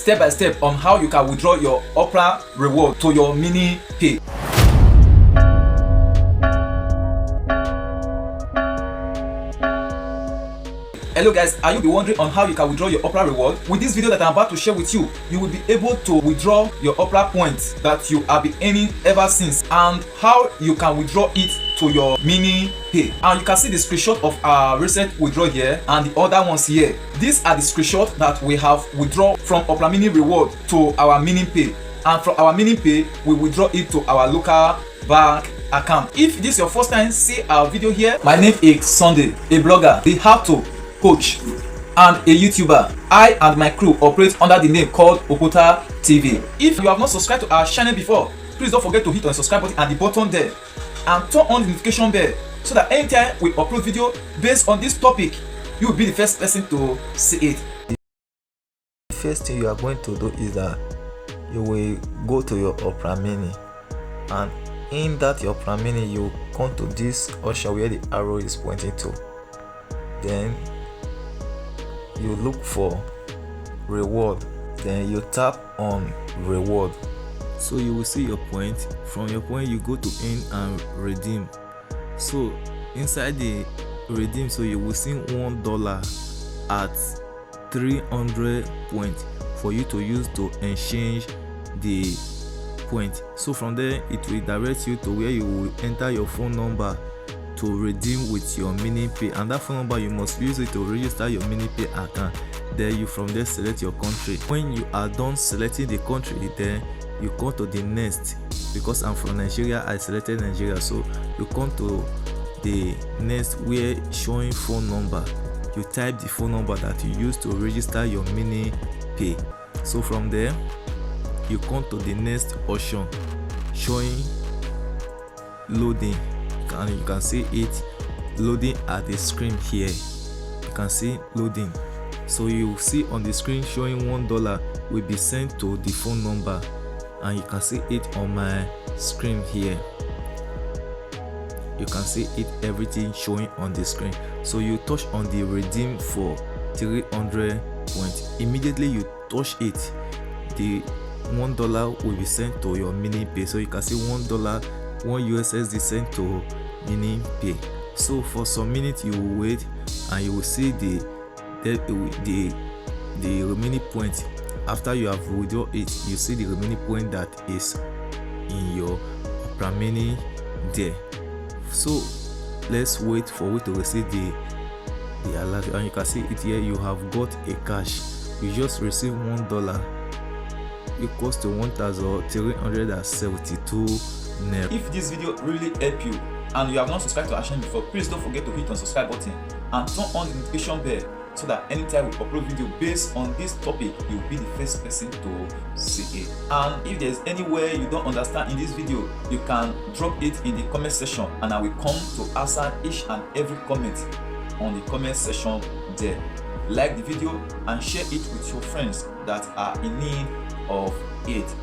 step by step on how you can withdraw your Opera reward to your MiniPay. Hello guys, are you wondering on how you can withdraw your Opera reward? With this video that I'm about to share with you, you will be able to withdraw your Opera points that you have been earning ever since, and how you can withdraw it to your MiniPay. And you can see the screenshot of our recent withdrawal here and the other ones here. These are the screenshots that we have withdrawn from Opera Mini reward to our MiniPay, and from our MiniPay we withdraw it to our local bank account. If this is your first time see our video here, my name is Sunday, a blogger, the how-to coach and a YouTuber. I and my crew operate under the name called Okota TV. If you have not subscribed to our channel before, please don't forget to hit on the subscribe button and the button there, and turn on the notification bell so that anytime we upload video based on this topic, you will be the first person to see it. The first thing you are going to do is that you will go to your Opera Mini, and in that your Opera Mini you come to this option where the arrow is pointing to. Then you look for reward, then you tap on reward. So you will see your point. From your point you go to earn and redeem. So inside the redeem, so you will see $1 at 300 points for you to use to exchange the point. So from there it will direct you to where you will enter your phone number to redeem with your MiniPay, and that phone number you must use it to register your MiniPay account. Then you from there select your country. When you are done selecting the country, then you come to the next. Because I'm from Nigeria, I selected Nigeria, so you come to the next where showing phone number. You type the phone number that you use to register your MiniPay. So from there you come to the next option showing loading, and you can see it loading at the screen here. You can see loading. So you see on the screen showing $1 will be sent to the phone number, and you can see it on my screen here. You can see it everything showing on the screen. So you touch on the redeem for 300 points. Immediately you touch it, the $1 will be sent to your MiniPay. So you can see $1, one USSD sent to MiniPay. So for some minutes you will wait, and you will see the remaining point. After you have withdrawn it, you see the remaining point that is in your Opera Mini there. So let's wait for it to receive the alert, and you can see it here. You have got a cash. You just received $1 equals to 1,372 naira. If this video really helped you and you have not subscribed to our channel before, please don't forget to hit on subscribe button and turn on the notification bell so that anytime we upload video based on this topic, you will be the first person to see it. And if there's anywhere you don't understand in this video, you can drop it in the comment section, and I will come to answer each and every comment on the comment section there. Like the video and share it with your friends that are in need of it.